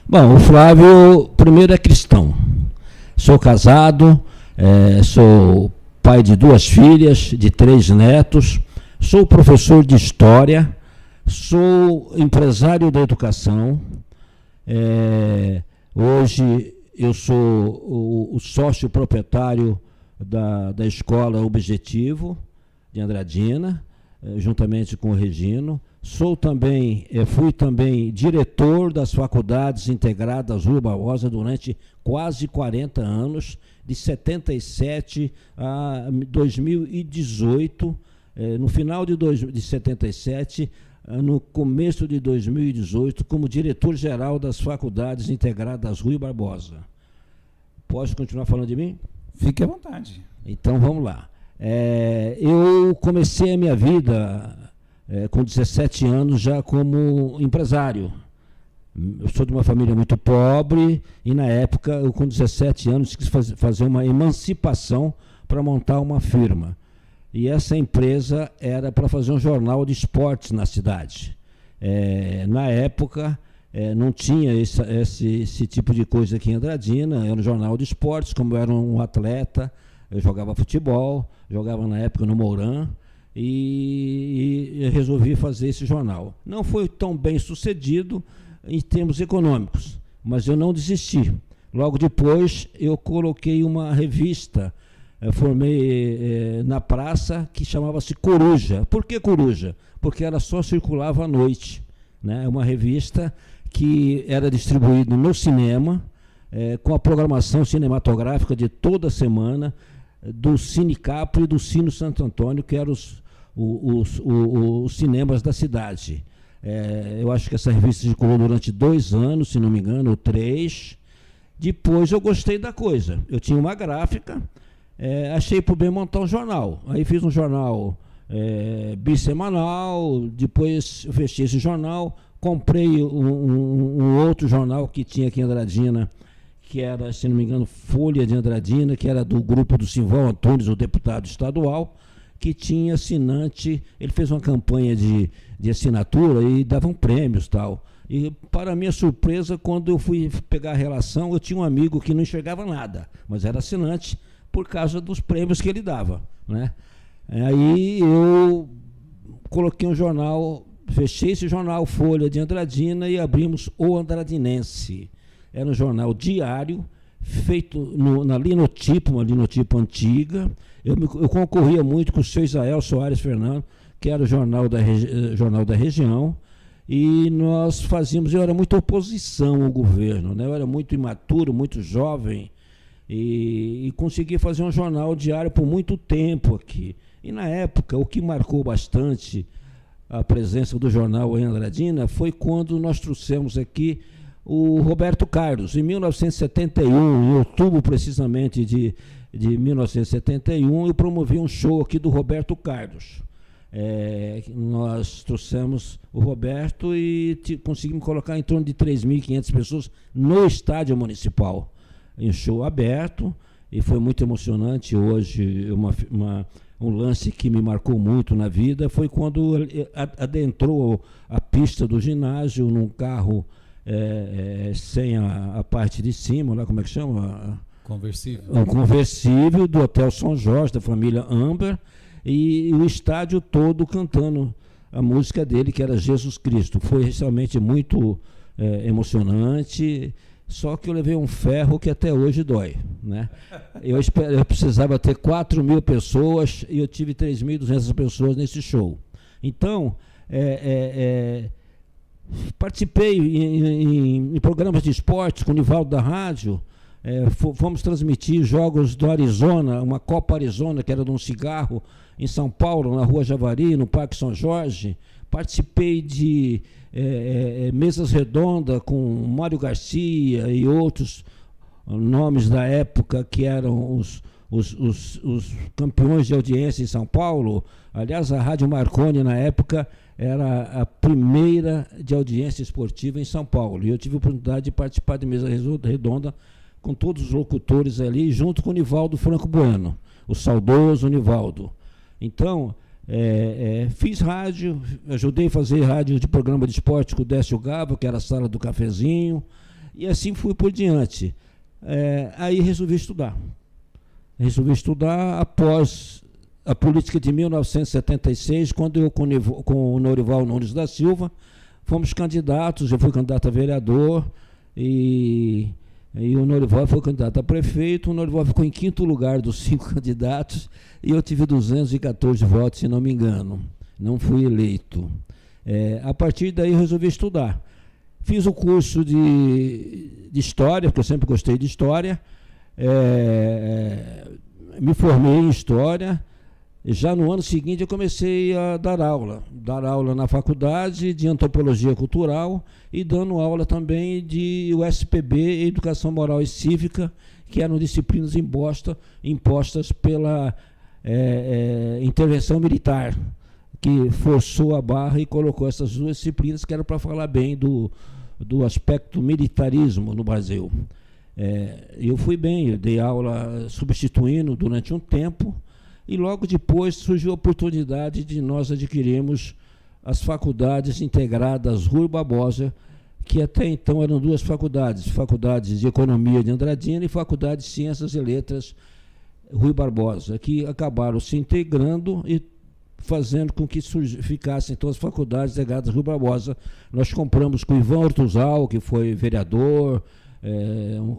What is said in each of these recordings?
Bom, o Flávio, primeiro, é cristão. Sou casado, sou pai de 2 filhas, de 3 netos, sou professor de história, sou empresário da educação. Hoje eu sou o sócio proprietário da escola Objetivo de Andradina, juntamente com o Regino. Fui também diretor das Faculdades Integradas Rui Barbosa durante quase 40 anos, de 77 a 2018. No final de 77, no começo de 2018, como diretor-geral das Faculdades Integradas Rui Barbosa. Posso continuar falando de mim? Fique à vontade. Então, vamos lá. Eu comecei a minha vida com 17 anos já como empresário. Eu sou de uma família muito pobre e, na época, eu com 17 anos quis fazer uma emancipação para montar uma firma. E essa empresa era para fazer um jornal de esportes na cidade. Na época, não tinha esse tipo de coisa aqui em Andradina, era um jornal de esportes, como eu era um atleta, eu jogava futebol, jogava na época no Mourão, e resolvi fazer esse jornal. Não foi tão bem sucedido em termos econômicos, mas eu não desisti. Logo depois, eu coloquei uma revista, formei na praça, que chamava-se Coruja. Por que Coruja? Porque ela só circulava à noite, né? Uma revista que era distribuída no cinema, com a programação cinematográfica de toda semana, do Cine Capri e do Cine Santo Antônio, que eram os cinemas da cidade. Eu acho que essa revista circulou durante 2 anos, se não me engano, ou 3. Depois eu gostei da coisa. Eu tinha uma gráfica, achei por bem montar um jornal. Aí fiz um jornal bissemanal, depois eu fechei esse jornal, comprei um outro jornal que tinha aqui em Andradina, que era, se não me engano, Folha de Andradina, que era do grupo do Simval Antunes, o deputado estadual, que tinha assinante. Ele fez uma campanha de assinatura e davam prêmios e tal. E, para minha surpresa, quando eu fui pegar a relação, eu tinha um amigo que não enxergava nada, mas era assinante por causa dos prêmios que ele dava, né? Aí eu coloquei um jornal, fechei esse jornal Folha de Andradina e abrimos o Andradinense. Era um jornal diário, feito na linotipo, uma linotipo antiga. Eu concorria muito com o seu Israel Soares Fernando, que era o jornal da região, e nós fazíamos. Eu era muito oposição ao governo, né? Eu era muito imaturo, muito jovem, e consegui fazer um jornal diário por muito tempo aqui. E, na época, o que marcou bastante a presença do jornal em Andradina foi quando nós trouxemos aqui o Roberto Carlos. Em 1971, em outubro precisamente de 1971, eu promovi um show aqui do Roberto Carlos. Nós trouxemos o Roberto e conseguimos colocar em torno de 3.500 pessoas no estádio municipal, em show aberto, e foi muito emocionante. Hoje, um lance que me marcou muito na vida foi quando adentrou a pista do ginásio num carro sem a parte de cima, lá, como é que chama? Conversível. Um conversível do Hotel São Jorge, da família Amber, e o estádio todo cantando a música dele, que era Jesus Cristo. Foi realmente muito emocionante, só que eu levei um ferro que até hoje dói, né? Eu precisava ter 4.000 pessoas e eu tive 3.200 pessoas nesse show. Então, participei em programas de esportes com o Nivaldo da Rádio. Fomos transmitir jogos do Arizona, uma Copa Arizona, que era de um cigarro, em São Paulo, na Rua Javari, no Parque São Jorge. Participei de mesas redondas com Mário Garcia e outros nomes da época que eram os campeões de audiência em São Paulo. Aliás, a Rádio Marconi, na época, era a primeira de audiência esportiva em São Paulo. E eu tive a oportunidade de participar de mesa redonda com todos os locutores ali, junto com o Nivaldo Franco Bueno, o saudoso Nivaldo. Então, fiz rádio, ajudei a fazer rádio de programa de esporte com o Décio Gava, que era a Sala do Cafezinho, E assim fui por diante. Aí resolvi estudar. Após a política de 1976, quando eu com o Norival Nunes da Silva, fomos candidatos, eu fui candidato a vereador e o Norival foi candidato a prefeito. O Norival ficou em 5º lugar dos 5 candidatos e eu tive 214 votos, se não me engano. Não fui eleito. A partir daí eu resolvi estudar. Fiz o curso de História, porque eu sempre gostei de História. Me formei em História. Já no ano seguinte eu comecei a dar aula na faculdade de Antropologia Cultural e dando aula também de USPB, Educação Moral e Cívica, que eram disciplinas impostas pela intervenção militar, que forçou a barra e colocou essas 2 disciplinas que eram para falar bem do aspecto militarismo no Brasil. Eu fui bem, eu dei aula substituindo durante um tempo, e logo depois surgiu a oportunidade de nós adquirirmos as faculdades integradas Rui Barbosa, que até então eram 2 faculdades, Faculdade de Economia de Andradina e Faculdade de Ciências e Letras Rui Barbosa, que acabaram se integrando e fazendo com que ficassem todas as faculdades integradas Rui Barbosa. Nós compramos com o Ivan Ortuzal, que foi vereador,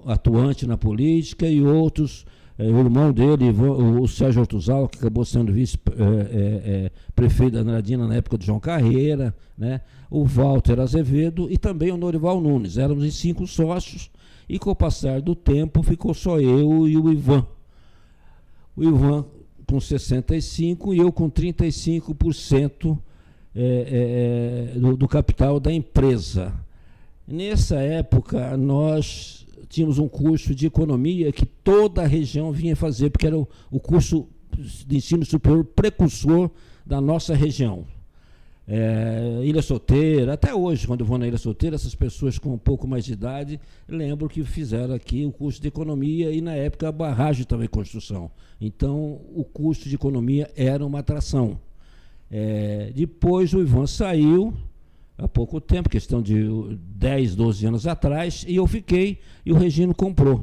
atuante na política, e outros. O irmão dele, o Sérgio Ortuzal, que acabou sendo vice-prefeito da Andradina na época de João Carreira, né? O Walter Azevedo e também o Norival Nunes. Éramos em 5 sócios e, com o passar do tempo, ficou só eu e o Ivan. O Ivan com 65% e eu com 35% do capital da empresa. Nessa época, nós tínhamos um curso de economia que toda a região vinha fazer, porque era o curso de ensino superior precursor da nossa região. Ilha Solteira, até hoje, quando eu vou na Ilha Solteira, essas pessoas com um pouco mais de idade lembram que fizeram aqui o curso de economia e, na época, a barragem também construção. Então, o curso de economia era uma atração. Depois o Ivan saiu, há pouco tempo, questão de 10, 12 anos atrás, e eu fiquei, e o Regino comprou.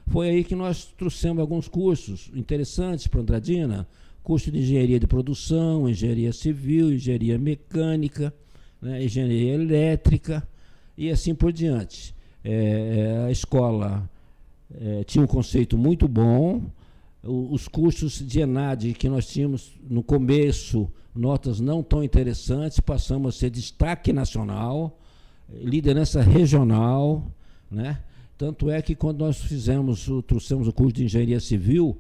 Foi aí que nós trouxemos alguns cursos interessantes para Andradina, curso de engenharia de produção, engenharia civil, engenharia mecânica, né, engenharia elétrica, e assim por diante. A escola tinha um conceito muito bom. Os cursos de ENAD que nós tínhamos no começo, notas não tão interessantes, passamos a ser destaque nacional, liderança regional, né? Tanto é que quando nós trouxemos o curso de engenharia civil,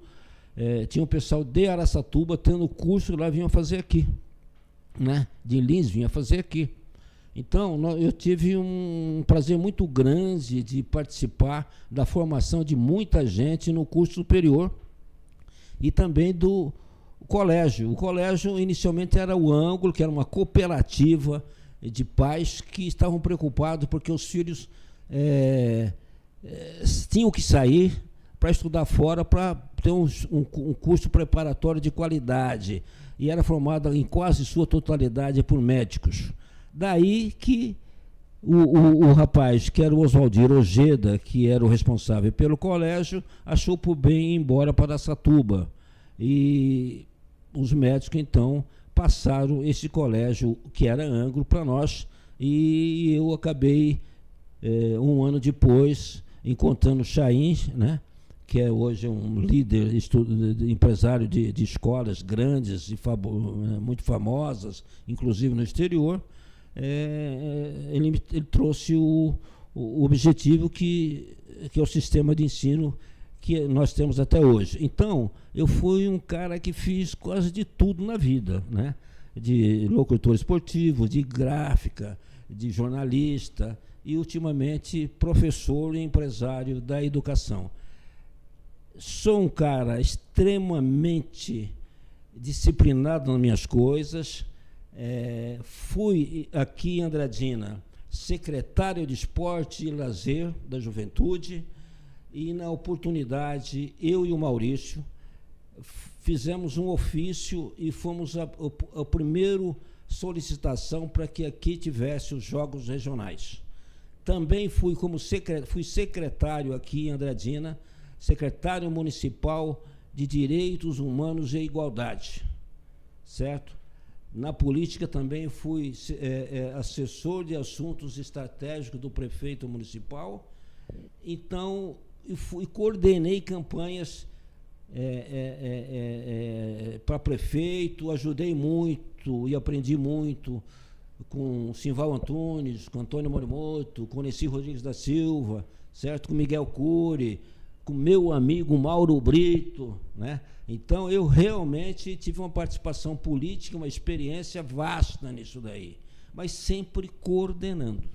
tinha um pessoal de Araçatuba tendo curso lá, vinham fazer aqui, né? De Lins vinha fazer aqui. Então, eu tive um prazer muito grande de participar da formação de muita gente no curso superior e também do colégio. O colégio inicialmente era o Ângulo, que era uma cooperativa de pais que estavam preocupados porque os filhos tinham que sair para estudar fora, para ter um curso preparatório de qualidade, e era formado em quase sua totalidade por médicos. Daí que o rapaz, que era o Oswaldir Ojeda, que era o responsável pelo colégio, achou por bem ir embora para Araçatuba. E os médicos, então, passaram esse colégio, que era Ângulo, para nós, e eu acabei, um ano depois, encontrando o Chaim, né, que é hoje um líder, empresário de escolas grandes e muito famosas, inclusive no exterior. Ele trouxe o objetivo que é o sistema de ensino que nós temos até hoje. Então, eu fui um cara que fiz quase de tudo na vida, né? De locutor esportivo, de gráfica, de jornalista e, ultimamente, professor e empresário da educação. Sou um cara extremamente disciplinado nas minhas coisas. Fui aqui em Andradina secretário de Esporte e Lazer da Juventude, e na oportunidade eu e o Maurício fizemos um ofício e fomos a primeira solicitação para que aqui tivesse os Jogos Regionais. Também fui secretário aqui em Andradina, secretário municipal de Direitos Humanos e Igualdade, certo? Na política também fui assessor de assuntos estratégicos do prefeito municipal. Então, coordenei campanhas para prefeito, ajudei muito e aprendi muito com Simval Antunes, com Antônio Morimoto, com Nessi Rodrigues da Silva, certo? Com Miguel Cury, com meu amigo Mauro Brito, né? Então, eu realmente tive uma participação política, uma experiência vasta nisso daí, mas sempre coordenando.